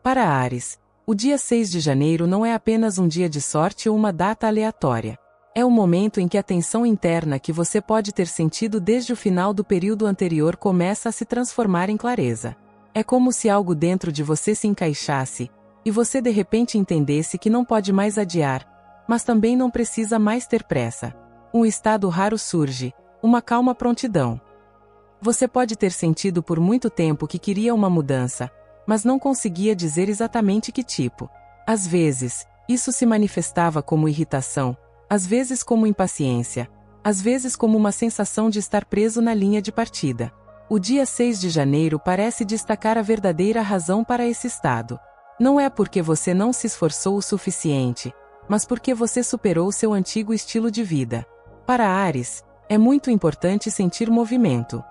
Para Áries, o dia 6 de janeiro não é apenas um dia de sorte ou uma data aleatória. É o momento em que a tensão interna que você pode ter sentido desde o final do período anterior começa a se transformar em clareza. É como se algo dentro de você se encaixasse, e você de repente entendesse que não pode mais adiar, mas também não precisa mais ter pressa. Um estado raro surge, uma calma prontidão. Você pode ter sentido por muito tempo que queria uma mudança, mas não conseguia dizer exatamente que tipo. Às vezes, isso se manifestava como irritação, às vezes como impaciência, às vezes como uma sensação de estar preso na linha de partida. O dia 6 de janeiro parece destacar a verdadeira razão para esse estado. Não é porque você não se esforçou o suficiente, mas porque você superou seu antigo estilo de vida. Para Áries, é muito importante sentir movimento.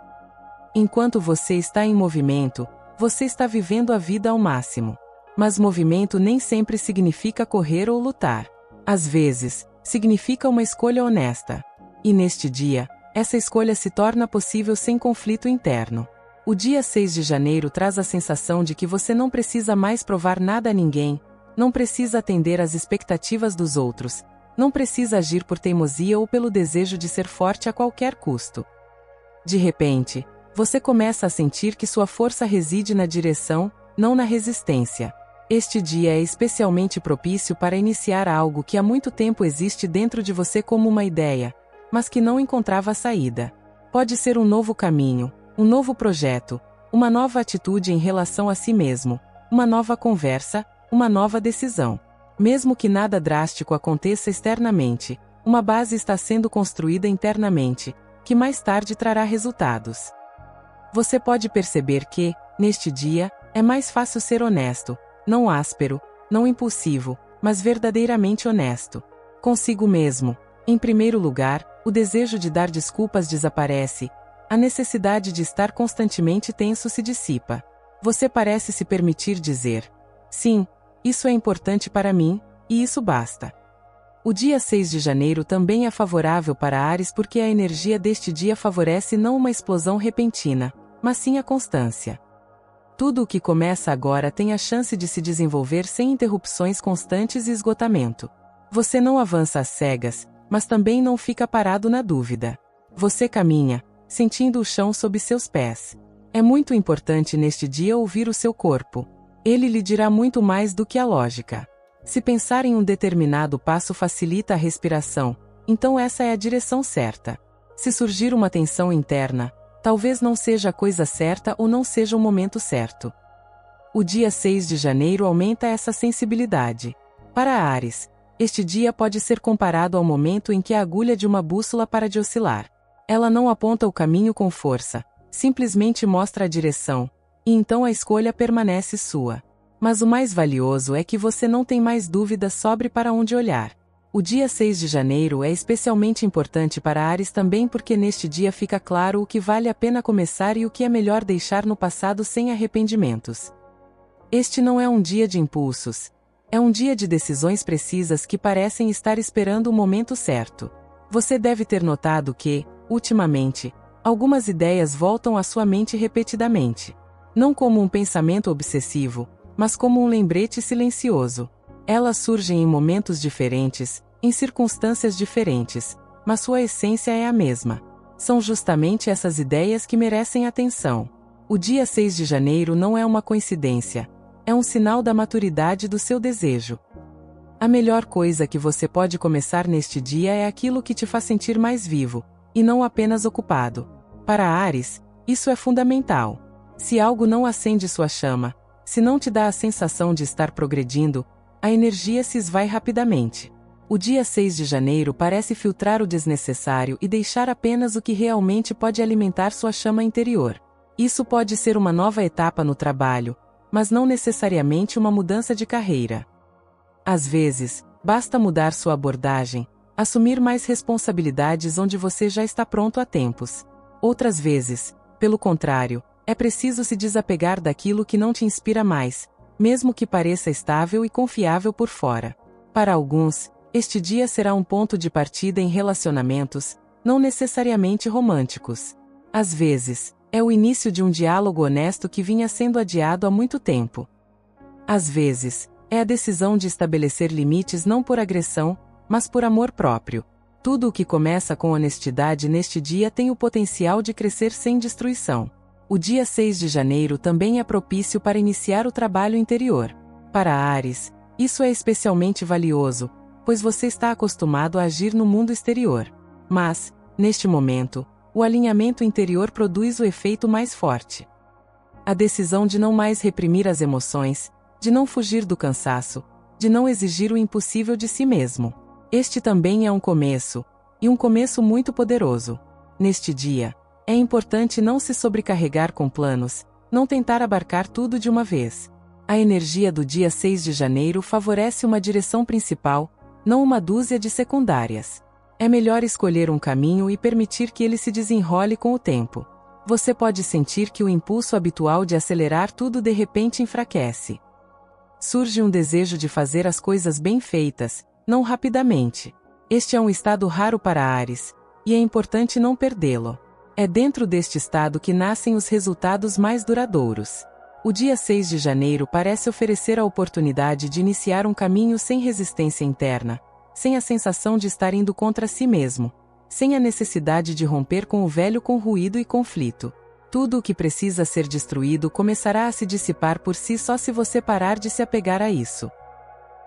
Enquanto você está em movimento, você está vivendo a vida ao máximo. Mas movimento nem sempre significa correr ou lutar. Às vezes, significa uma escolha honesta. E neste dia, essa escolha se torna possível sem conflito interno. O dia 6 de janeiro traz a sensação de que você não precisa mais provar nada a ninguém, não precisa atender às expectativas dos outros, não precisa agir por teimosia ou pelo desejo de ser forte a qualquer custo. De repente, você começa a sentir que sua força reside na direção, não na resistência. Este dia é especialmente propício para iniciar algo que há muito tempo existe dentro de você como uma ideia, mas que não encontrava saída. Pode ser um novo caminho, um novo projeto, uma nova atitude em relação a si mesmo, uma nova conversa, uma nova decisão. Mesmo que nada drástico aconteça externamente, uma base está sendo construída internamente, que mais tarde trará resultados. Você pode perceber que, neste dia, é mais fácil ser honesto, não áspero, não impulsivo, mas verdadeiramente honesto. Consigo mesmo. Em primeiro lugar, o desejo de dar desculpas desaparece, a necessidade de estar constantemente tenso se dissipa. Você parece se permitir dizer: sim, isso é importante para mim, e isso basta. O dia 6 de janeiro também é favorável para Áries porque a energia deste dia favorece não uma explosão repentina, mas sim a constância. Tudo o que começa agora tem a chance de se desenvolver sem interrupções constantes e esgotamento. Você não avança às cegas, mas também não fica parado na dúvida. Você caminha, sentindo o chão sob seus pés. É muito importante neste dia ouvir o seu corpo. Ele lhe dirá muito mais do que a lógica. Se pensar em um determinado passo facilita a respiração, então essa é a direção certa. Se surgir uma tensão interna, talvez não seja a coisa certa ou não seja o momento certo. O dia 6 de janeiro aumenta essa sensibilidade. Para Áries, este dia pode ser comparado ao momento em que a agulha de uma bússola para de oscilar. Ela não aponta o caminho com força, simplesmente mostra a direção, e então a escolha permanece sua. Mas o mais valioso é que você não tem mais dúvidas sobre para onde olhar. O dia 6 de janeiro é especialmente importante para Áries também porque neste dia fica claro o que vale a pena começar e o que é melhor deixar no passado sem arrependimentos. Este não é um dia de impulsos. É um dia de decisões precisas que parecem estar esperando o momento certo. Você deve ter notado que, ultimamente, algumas ideias voltam à sua mente repetidamente. Não como um pensamento obsessivo, mas como um lembrete silencioso. Elas surgem em momentos diferentes, em circunstâncias diferentes, mas sua essência é a mesma. São justamente essas ideias que merecem atenção. O dia 6 de janeiro não é uma coincidência. É um sinal da maturidade do seu desejo. A melhor coisa que você pode começar neste dia é aquilo que te faz sentir mais vivo, e não apenas ocupado. Para Áries, isso é fundamental. Se algo não acende sua chama, se não te dá a sensação de estar progredindo, a energia se esvai rapidamente. O dia 6 de janeiro parece filtrar o desnecessário e deixar apenas o que realmente pode alimentar sua chama interior. Isso pode ser uma nova etapa no trabalho, mas não necessariamente uma mudança de carreira. Às vezes, basta mudar sua abordagem, assumir mais responsabilidades onde você já está pronto há tempos. Outras vezes, pelo contrário, é preciso se desapegar daquilo que não te inspira mais, mesmo que pareça estável e confiável por fora. Para alguns, este dia será um ponto de partida em relacionamentos, não necessariamente românticos. Às vezes, é o início de um diálogo honesto que vinha sendo adiado há muito tempo. Às vezes, é a decisão de estabelecer limites não por agressão, mas por amor próprio. Tudo o que começa com honestidade neste dia tem o potencial de crescer sem destruição. O dia 6 de janeiro também é propício para iniciar o trabalho interior. Para Áries, isso é especialmente valioso, pois você está acostumado a agir no mundo exterior. Mas, neste momento, o alinhamento interior produz o efeito mais forte. A decisão de não mais reprimir as emoções, de não fugir do cansaço, de não exigir o impossível de si mesmo. Este também é um começo, e um começo muito poderoso. Neste dia, é importante não se sobrecarregar com planos, não tentar abarcar tudo de uma vez. A energia do dia 6 de janeiro favorece uma direção principal, não uma dúzia de secundárias. É melhor escolher um caminho e permitir que ele se desenrole com o tempo. Você pode sentir que o impulso habitual de acelerar tudo de repente enfraquece. Surge um desejo de fazer as coisas bem feitas, não rapidamente. Este é um estado raro para Áries, e é importante não perdê-lo. É dentro deste estado que nascem os resultados mais duradouros. O dia 6 de janeiro parece oferecer a oportunidade de iniciar um caminho sem resistência interna, sem a sensação de estar indo contra si mesmo, sem a necessidade de romper com o velho com ruído e conflito. Tudo o que precisa ser destruído começará a se dissipar por si só se você parar de se apegar a isso.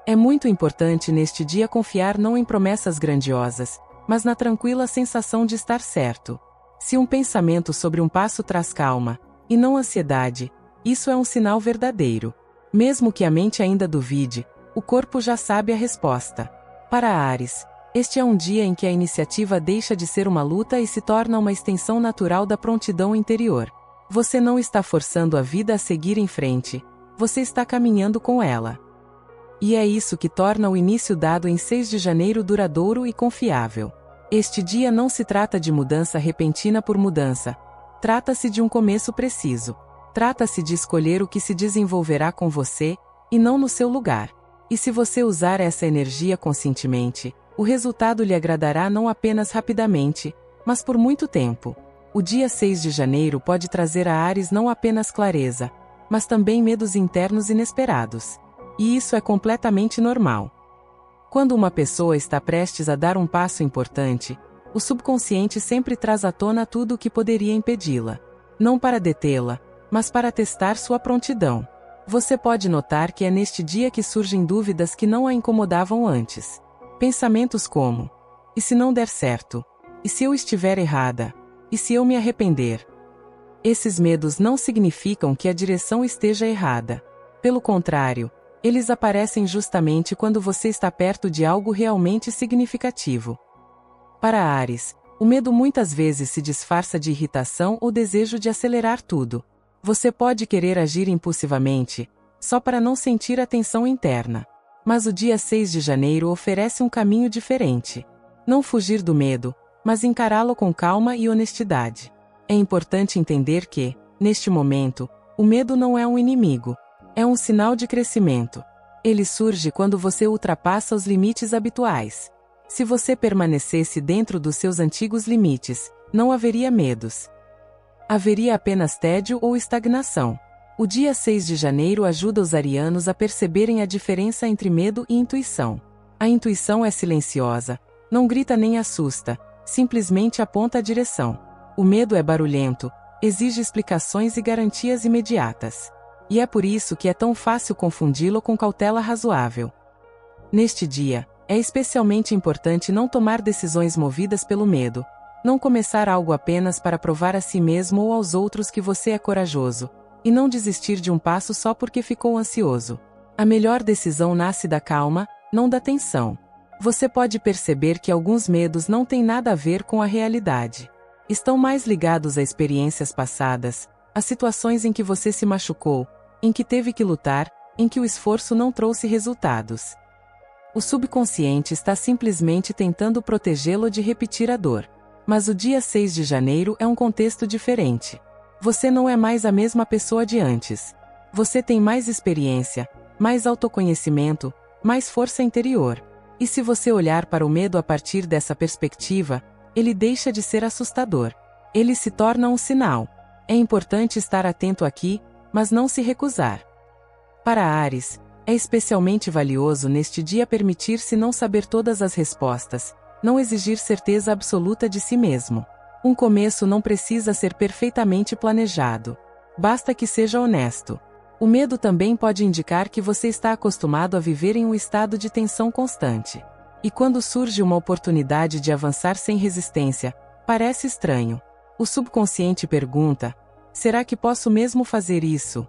É muito importante neste dia confiar não em promessas grandiosas, mas na tranquila sensação de estar certo. Se um pensamento sobre um passo traz calma, e não ansiedade, isso é um sinal verdadeiro. Mesmo que a mente ainda duvide, o corpo já sabe a resposta. Para Áries, este é um dia em que a iniciativa deixa de ser uma luta e se torna uma extensão natural da prontidão interior. Você não está forçando a vida a seguir em frente, você está caminhando com ela. E é isso que torna o início dado em 6 de janeiro duradouro e confiável. Este dia não se trata de mudança repentina por mudança. Trata-se de um começo preciso. Trata-se de escolher o que se desenvolverá com você, e não no seu lugar. E se você usar essa energia conscientemente, o resultado lhe agradará não apenas rapidamente, mas por muito tempo. O dia 6 de janeiro pode trazer a Áries não apenas clareza, mas também medos internos inesperados. E isso é completamente normal. Quando uma pessoa está prestes a dar um passo importante, o subconsciente sempre traz à tona tudo o que poderia impedi-la. Não para detê-la, mas para testar sua prontidão. Você pode notar que é neste dia que surgem dúvidas que não a incomodavam antes. Pensamentos como: e se não der certo? E se eu estiver errada? E se eu me arrepender? Esses medos não significam que a direção esteja errada. Pelo contrário, eles aparecem justamente quando você está perto de algo realmente significativo. Para Áries, o medo muitas vezes se disfarça de irritação ou desejo de acelerar tudo. Você pode querer agir impulsivamente, só para não sentir a tensão interna. Mas o dia 6 de janeiro oferece um caminho diferente. Não fugir do medo, mas encará-lo com calma e honestidade. É importante entender que, neste momento, o medo não é um inimigo. É um sinal de crescimento. Ele surge quando você ultrapassa os limites habituais. Se você permanecesse dentro dos seus antigos limites, não haveria medos. Haveria apenas tédio ou estagnação. O dia 6 de janeiro ajuda os arianos a perceberem a diferença entre medo e intuição. A intuição é silenciosa, não grita nem assusta, simplesmente aponta a direção. O medo é barulhento, exige explicações e garantias imediatas. E é por isso que é tão fácil confundi-lo com cautela razoável. Neste dia, é especialmente importante não tomar decisões movidas pelo medo, não começar algo apenas para provar a si mesmo ou aos outros que você é corajoso, e não desistir de um passo só porque ficou ansioso. A melhor decisão nasce da calma, não da tensão. Você pode perceber que alguns medos não têm nada a ver com a realidade. Estão mais ligados a experiências passadas, a situações em que você se machucou, em que teve que lutar, em que o esforço não trouxe resultados. O subconsciente está simplesmente tentando protegê-lo de repetir a dor. Mas o dia 6 de janeiro é um contexto diferente. Você não é mais a mesma pessoa de antes. Você tem mais experiência, mais autoconhecimento, mais força interior. E se você olhar para o medo a partir dessa perspectiva, ele deixa de ser assustador. Ele se torna um sinal. É importante estar atento aqui, mas não se recusar. Para Áries, é especialmente valioso neste dia permitir-se não saber todas as respostas, não exigir certeza absoluta de si mesmo. Um começo não precisa ser perfeitamente planejado. Basta que seja honesto. O medo também pode indicar que você está acostumado a viver em um estado de tensão constante. E quando surge uma oportunidade de avançar sem resistência, parece estranho. O subconsciente pergunta: será que posso mesmo fazer isso?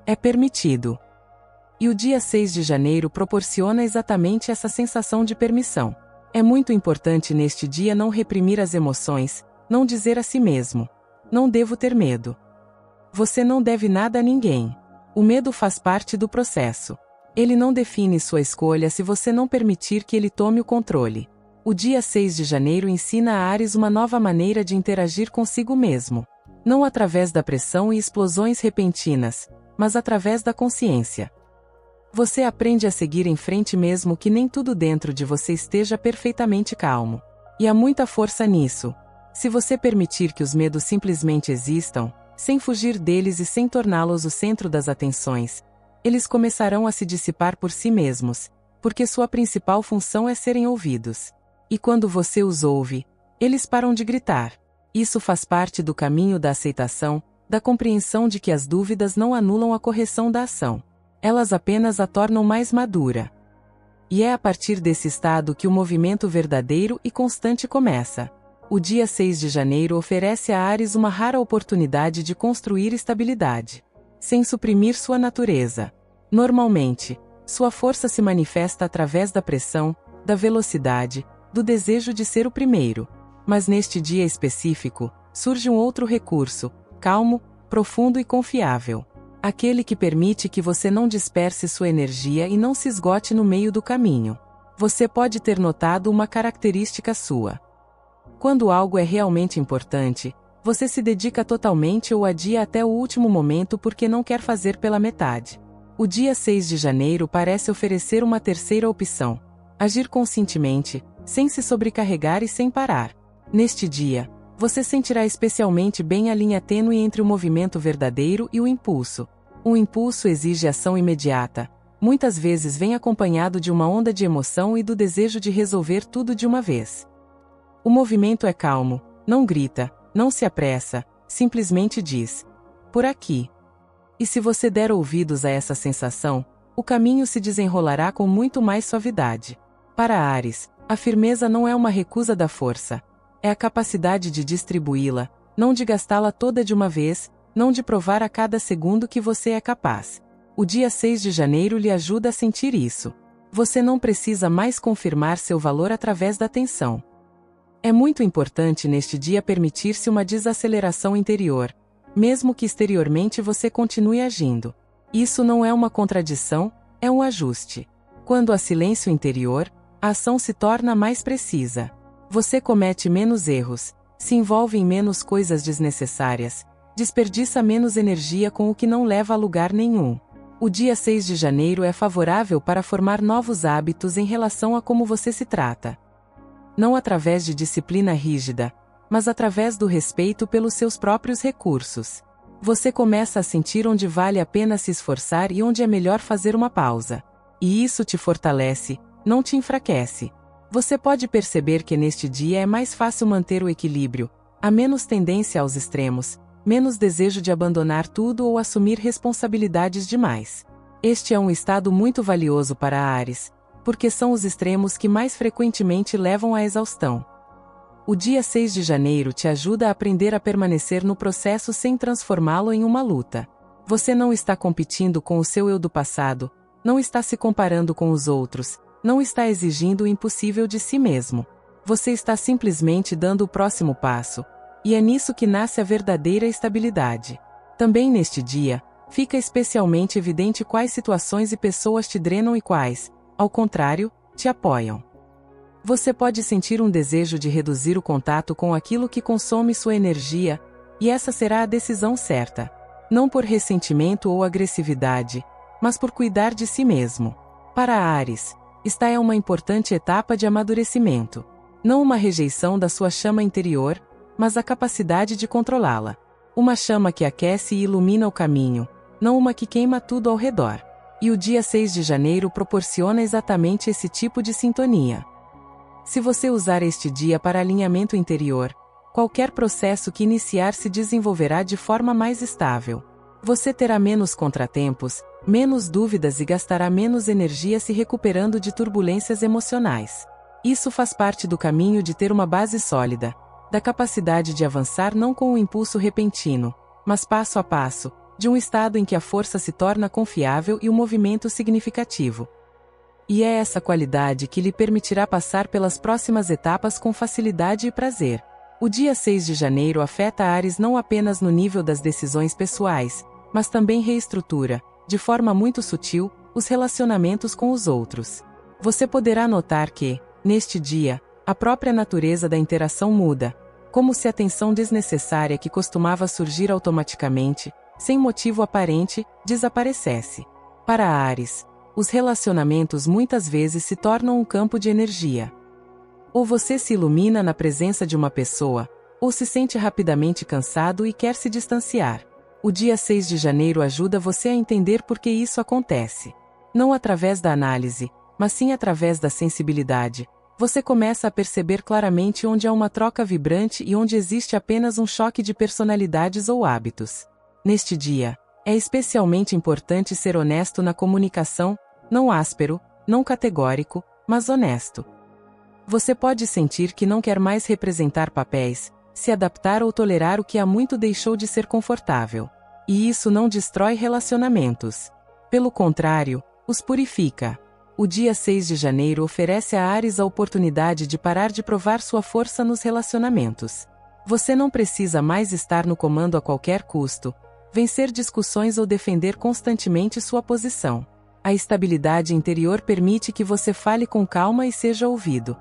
É permitido. E o dia 6 de janeiro proporciona exatamente essa sensação de permissão. É muito importante neste dia não reprimir as emoções, não dizer a si mesmo: não devo ter medo. Você não deve nada a ninguém. O medo faz parte do processo. Ele não define sua escolha se você não permitir que ele tome o controle. O dia 6 de janeiro ensina a Áries uma nova maneira de interagir consigo mesmo. Não através da pressão e explosões repentinas, mas através da consciência. Você aprende a seguir em frente mesmo que nem tudo dentro de você esteja perfeitamente calmo. E há muita força nisso. Se você permitir que os medos simplesmente existam, sem fugir deles e sem torná-los o centro das atenções, eles começarão a se dissipar por si mesmos, porque sua principal função é serem ouvidos. E quando você os ouve, eles param de gritar. Isso faz parte do caminho da aceitação, da compreensão de que as dúvidas não anulam a correção da ação. Elas apenas a tornam mais madura. E é a partir desse estado que o movimento verdadeiro e constante começa. O dia 6 de janeiro oferece a Áries uma rara oportunidade de construir estabilidade, sem suprimir sua natureza. Normalmente, sua força se manifesta através da pressão, da velocidade, do desejo de ser o primeiro. Mas neste dia específico, surge um outro recurso, calmo, profundo e confiável. Aquele que permite que você não disperse sua energia e não se esgote no meio do caminho. Você pode ter notado uma característica sua. Quando algo é realmente importante, você se dedica totalmente ou adia até o último momento porque não quer fazer pela metade. O dia 6 de janeiro parece oferecer uma terceira opção: agir conscientemente, sem se sobrecarregar e sem parar. Neste dia, você sentirá especialmente bem a linha tênue entre o movimento verdadeiro e o impulso. O impulso exige ação imediata. Muitas vezes vem acompanhado de uma onda de emoção e do desejo de resolver tudo de uma vez. O movimento é calmo, não grita, não se apressa, simplesmente diz: por aqui. E se você der ouvidos a essa sensação, o caminho se desenrolará com muito mais suavidade. Para Áries, a firmeza não é uma recusa da força. É a capacidade de distribuí-la, não de gastá-la toda de uma vez, não de provar a cada segundo que você é capaz. O dia 6 de janeiro lhe ajuda a sentir isso. Você não precisa mais confirmar seu valor através da tensão. É muito importante neste dia permitir-se uma desaceleração interior, mesmo que exteriormente você continue agindo. Isso não é uma contradição, é um ajuste. Quando há silêncio interior, a ação se torna mais precisa. Você comete menos erros, se envolve em menos coisas desnecessárias, desperdiça menos energia com o que não leva a lugar nenhum. O dia 6 de janeiro é favorável para formar novos hábitos em relação a como você se trata. Não através de disciplina rígida, mas através do respeito pelos seus próprios recursos. Você começa a sentir onde vale a pena se esforçar e onde é melhor fazer uma pausa. E isso te fortalece, não te enfraquece. Você pode perceber que neste dia é mais fácil manter o equilíbrio, há menos tendência aos extremos, menos desejo de abandonar tudo ou assumir responsabilidades demais. Este é um estado muito valioso para Áries, porque são os extremos que mais frequentemente levam à exaustão. O dia 6 de janeiro te ajuda a aprender a permanecer no processo sem transformá-lo em uma luta. Você não está competindo com o seu eu do passado, não está se comparando com os outros, não está exigindo o impossível de si mesmo. Você está simplesmente dando o próximo passo, e é nisso que nasce a verdadeira estabilidade. Também neste dia, fica especialmente evidente quais situações e pessoas te drenam e quais, ao contrário, te apoiam. Você pode sentir um desejo de reduzir o contato com aquilo que consome sua energia, e essa será a decisão certa. Não por ressentimento ou agressividade, mas por cuidar de si mesmo. Para Áries, esta é uma importante etapa de amadurecimento. Não uma rejeição da sua chama interior, mas a capacidade de controlá-la. Uma chama que aquece e ilumina o caminho, não uma que queima tudo ao redor. E o dia 6 de janeiro proporciona exatamente esse tipo de sintonia. Se você usar este dia para alinhamento interior, qualquer processo que iniciar se desenvolverá de forma mais estável. Você terá menos contratempos, menos dúvidas e gastará menos energia se recuperando de turbulências emocionais. Isso faz parte do caminho de ter uma base sólida, da capacidade de avançar não com um impulso repentino, mas passo a passo, de um estado em que a força se torna confiável e o movimento significativo. E é essa qualidade que lhe permitirá passar pelas próximas etapas com facilidade e prazer. O dia 6 de janeiro afeta Áries não apenas no nível das decisões pessoais, mas também reestrutura, de forma muito sutil, os relacionamentos com os outros. Você poderá notar que, neste dia, a própria natureza da interação muda, como se a tensão desnecessária que costumava surgir automaticamente, sem motivo aparente, desaparecesse. Para Áries, os relacionamentos muitas vezes se tornam um campo de energia. Ou você se ilumina na presença de uma pessoa, ou se sente rapidamente cansado e quer se distanciar. O dia 6 de janeiro ajuda você a entender por que isso acontece. Não através da análise, mas sim através da sensibilidade. Você começa a perceber claramente onde há uma troca vibrante e onde existe apenas um choque de personalidades ou hábitos. Neste dia, é especialmente importante ser honesto na comunicação, não áspero, não categórico, mas honesto. Você pode sentir que não quer mais representar papéis, se adaptar ou tolerar o que há muito deixou de ser confortável. E isso não destrói relacionamentos. Pelo contrário, os purifica. O dia 6 de janeiro oferece a Áries a oportunidade de parar de provar sua força nos relacionamentos. Você não precisa mais estar no comando a qualquer custo, vencer discussões ou defender constantemente sua posição. A estabilidade interior permite que você fale com calma e seja ouvido.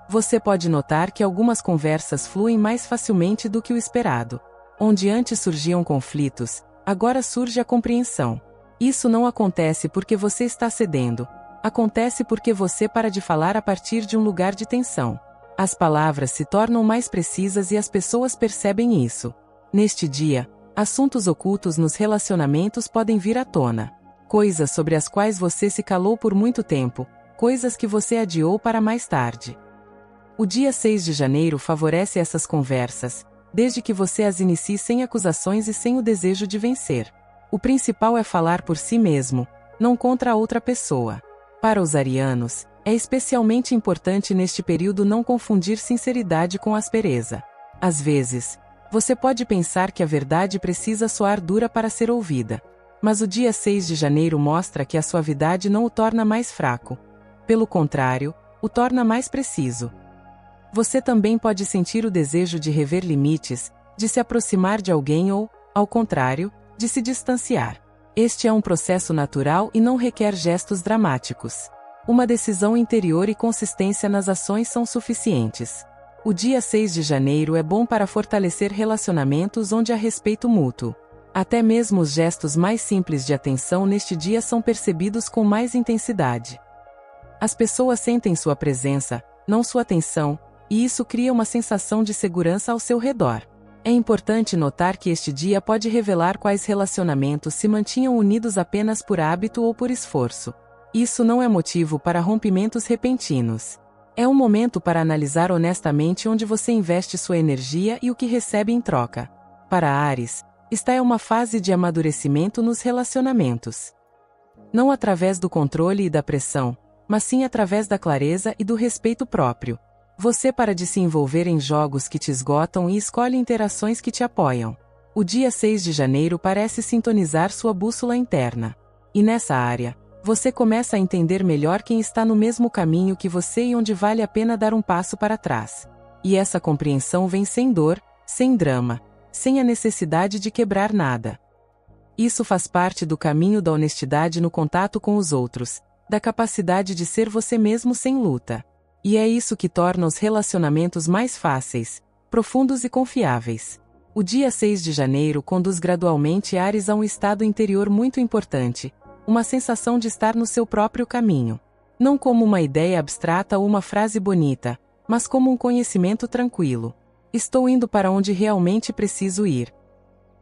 Você pode notar que algumas conversas fluem mais facilmente do que o esperado. Onde antes surgiam conflitos, agora surge a compreensão. Isso não acontece porque você está cedendo. Acontece porque você para de falar a partir de um lugar de tensão. As palavras se tornam mais precisas e as pessoas percebem isso. Neste dia, assuntos ocultos nos relacionamentos podem vir à tona. Coisas sobre as quais você se calou por muito tempo, coisas que você adiou para mais tarde. O dia 6 de janeiro favorece essas conversas, desde que você as inicie sem acusações e sem o desejo de vencer. O principal é falar por si mesmo, não contra a outra pessoa. Para os arianos, é especialmente importante neste período não confundir sinceridade com aspereza. Às vezes, você pode pensar que a verdade precisa soar dura para ser ouvida. Mas o dia 6 de janeiro mostra que a suavidade não o torna mais fraco. Pelo contrário, o torna mais preciso. Você também pode sentir o desejo de rever limites, de se aproximar de alguém ou, ao contrário, de se distanciar. Este é um processo natural e não requer gestos dramáticos. Uma decisão interior e consistência nas ações são suficientes. O dia 6 de janeiro é bom para fortalecer relacionamentos onde há respeito mútuo. Até mesmo os gestos mais simples de atenção neste dia são percebidos com mais intensidade. As pessoas sentem sua presença, não sua atenção, e isso cria uma sensação de segurança ao seu redor. É importante notar que este dia pode revelar quais relacionamentos se mantinham unidos apenas por hábito ou por esforço. Isso não é motivo para rompimentos repentinos. É um momento para analisar honestamente onde você investe sua energia e o que recebe em troca. Para Áries, esta é uma fase de amadurecimento nos relacionamentos. Não através do controle e da pressão, mas sim através da clareza e do respeito próprio. Você para de se envolver em jogos que te esgotam e escolhe interações que te apoiam. O dia 6 de janeiro parece sintonizar sua bússola interna. E nessa área, você começa a entender melhor quem está no mesmo caminho que você e onde vale a pena dar um passo para trás. E essa compreensão vem sem dor, sem drama, sem a necessidade de quebrar nada. Isso faz parte do caminho da honestidade no contato com os outros, da capacidade de ser você mesmo sem luta. E é isso que torna os relacionamentos mais fáceis, profundos e confiáveis. O dia 6 de janeiro conduz gradualmente Áries a um estado interior muito importante, uma sensação de estar no seu próprio caminho. Não como uma ideia abstrata ou uma frase bonita, mas como um conhecimento tranquilo. Estou indo para onde realmente preciso ir.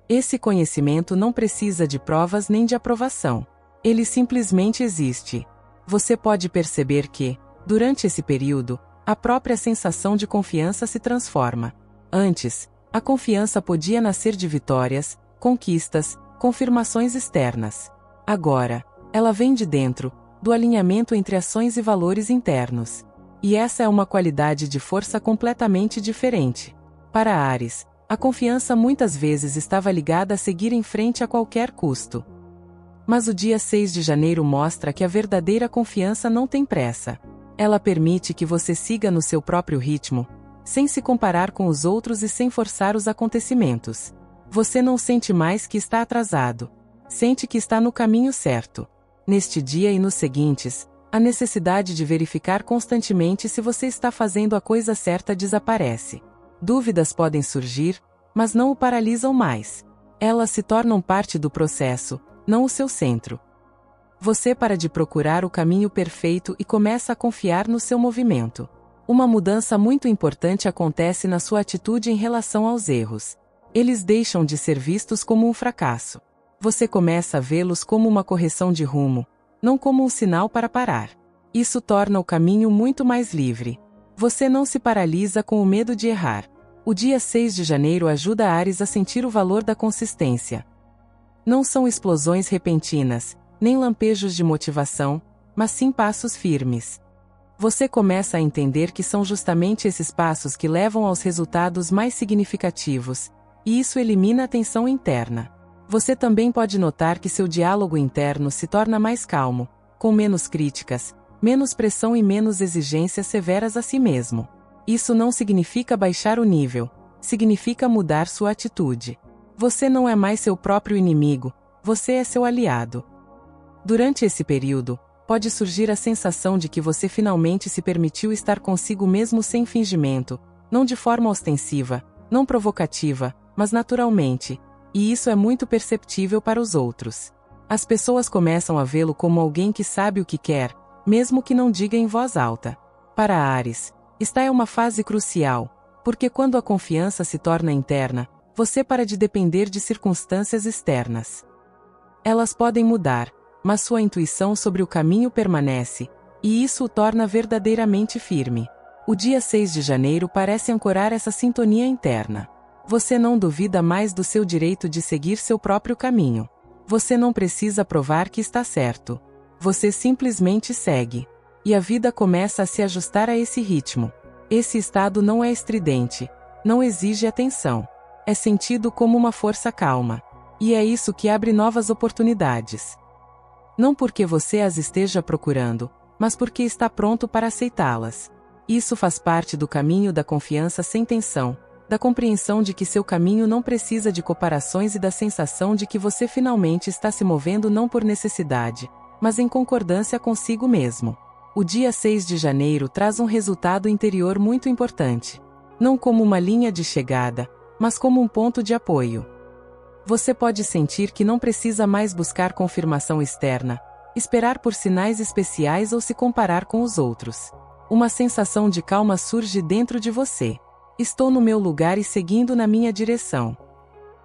Esse conhecimento não precisa de provas nem de aprovação. Ele simplesmente existe. Você pode perceber que, durante esse período, a própria sensação de confiança se transforma. Antes, a confiança podia nascer de vitórias, conquistas, confirmações externas. Agora, ela vem de dentro, do alinhamento entre ações e valores internos. E essa é uma qualidade de força completamente diferente. Para Áries, a confiança muitas vezes estava ligada a seguir em frente a qualquer custo. Mas o dia 6 de janeiro mostra que a verdadeira confiança não tem pressa. Ela permite que você siga no seu próprio ritmo, sem se comparar com os outros e sem forçar os acontecimentos. Você não sente mais que está atrasado. Sente que está no caminho certo. Neste dia e nos seguintes, a necessidade de verificar constantemente se você está fazendo a coisa certa desaparece. Dúvidas podem surgir, mas não o paralisam mais. Elas se tornam parte do processo, não o seu centro. Você para de procurar o caminho perfeito e começa a confiar no seu movimento. Uma mudança muito importante acontece na sua atitude em relação aos erros. Eles deixam de ser vistos como um fracasso. Você começa a vê-los como uma correção de rumo, não como um sinal para parar. Isso torna o caminho muito mais livre. Você não se paralisa com o medo de errar. O dia 6 de janeiro ajuda Áries a sentir o valor da consistência. Não são explosões repentinas, nem lampejos de motivação, mas sim passos firmes. Você começa a entender que são justamente esses passos que levam aos resultados mais significativos, e isso elimina a tensão interna. Você também pode notar que seu diálogo interno se torna mais calmo, com menos críticas, menos pressão e menos exigências severas a si mesmo. Isso não significa baixar o nível, significa mudar sua atitude. Você não é mais seu próprio inimigo, você é seu aliado. Durante esse período, pode surgir a sensação de que você finalmente se permitiu estar consigo mesmo sem fingimento, não de forma ostensiva, não provocativa, mas naturalmente, e isso é muito perceptível para os outros. As pessoas começam a vê-lo como alguém que sabe o que quer, mesmo que não diga em voz alta. Para Áries, esta é uma fase crucial, porque quando a confiança se torna interna, você para de depender de circunstâncias externas. Elas podem mudar, mas sua intuição sobre o caminho permanece, e isso o torna verdadeiramente firme. O dia 6 de janeiro parece ancorar essa sintonia interna. Você não duvida mais do seu direito de seguir seu próprio caminho. Você não precisa provar que está certo. Você simplesmente segue. E a vida começa a se ajustar a esse ritmo. Esse estado não é estridente, não exige atenção. É sentido como uma força calma. E é isso que abre novas oportunidades. Não porque você as esteja procurando, mas porque está pronto para aceitá-las. Isso faz parte do caminho da confiança sem tensão, da compreensão de que seu caminho não precisa de comparações e da sensação de que você finalmente está se movendo não por necessidade, mas em concordância consigo mesmo. O dia 6 de janeiro traz um resultado interior muito importante. Não como uma linha de chegada, mas como um ponto de apoio. Você pode sentir que não precisa mais buscar confirmação externa, esperar por sinais especiais ou se comparar com os outros. Uma sensação de calma surge dentro de você. Estou no meu lugar e seguindo na minha direção.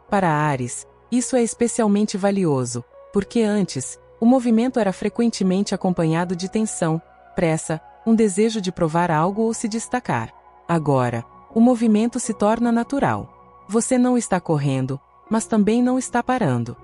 Para Áries, isso é especialmente valioso, porque antes, o movimento era frequentemente acompanhado de tensão, pressa, um desejo de provar algo ou se destacar. Agora, o movimento se torna natural. Você não está correndo, mas também não está parando.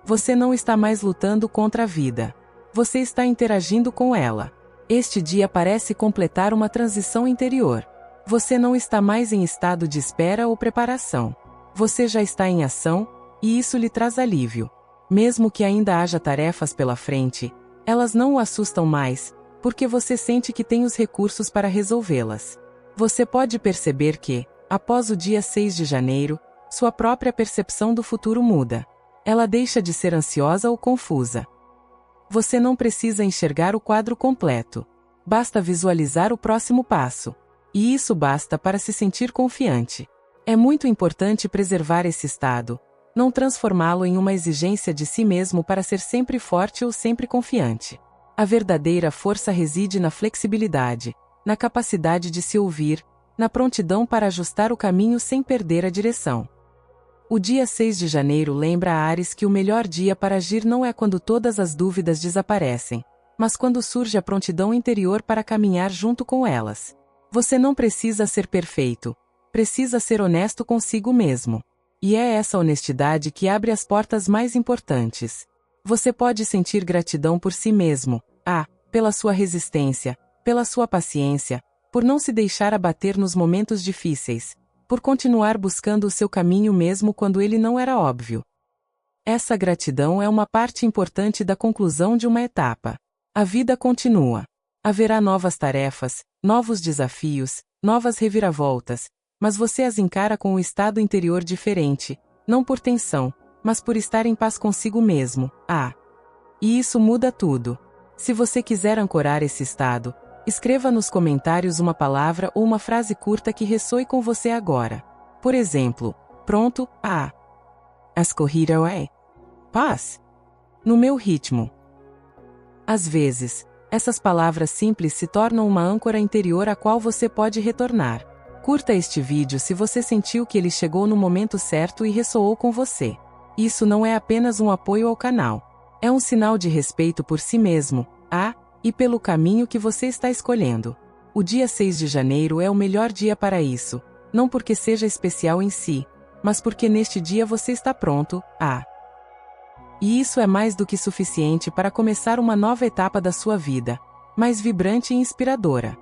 Você não está mais lutando contra a vida. Você está interagindo com ela. Este dia parece completar uma transição interior. Você não está mais em estado de espera ou preparação. Você já está em ação, e isso lhe traz alívio. Mesmo que ainda haja tarefas pela frente, elas não o assustam mais, porque você sente que tem os recursos para resolvê-las. Você pode perceber que, após o dia 6 de janeiro, sua própria percepção do futuro muda. Ela deixa de ser ansiosa ou confusa. Você não precisa enxergar o quadro completo. Basta visualizar o próximo passo. E isso basta para se sentir confiante. É muito importante preservar esse estado, não transformá-lo em uma exigência de si mesmo para ser sempre forte ou sempre confiante. A verdadeira força reside na flexibilidade, na capacidade de se ouvir, na prontidão para ajustar o caminho sem perder a direção. O dia 6 de janeiro lembra a Áries que o melhor dia para agir não é quando todas as dúvidas desaparecem, mas quando surge a prontidão interior para caminhar junto com elas. Você não precisa ser perfeito, precisa ser honesto consigo mesmo. E é essa honestidade que abre as portas mais importantes. Você pode sentir gratidão por si mesmo, pela sua resistência, pela sua paciência, por não se deixar abater nos momentos difíceis, por continuar buscando o seu caminho mesmo quando ele não era óbvio. Essa gratidão é uma parte importante da conclusão de uma etapa. A vida continua. Haverá novas tarefas, novos desafios, novas reviravoltas, mas você as encara com um estado interior diferente, não por tensão, mas por estar em paz consigo mesmo. E isso muda tudo. Se você quiser ancorar esse estado, escreva nos comentários uma palavra ou uma frase curta que ressoe com você agora. Por exemplo, pronto, escorrer away. Paz. No meu ritmo. Às vezes, essas palavras simples se tornam uma âncora interior a qual você pode retornar. Curta este vídeo se você sentiu que ele chegou no momento certo e ressoou com você. Isso não é apenas um apoio ao canal. É um sinal de respeito por si mesmo, e pelo caminho que você está escolhendo. O dia 6 de janeiro é o melhor dia para isso, não porque seja especial em si, mas porque neste dia você está pronto, E isso é mais do que suficiente para começar uma nova etapa da sua vida, mais vibrante e inspiradora.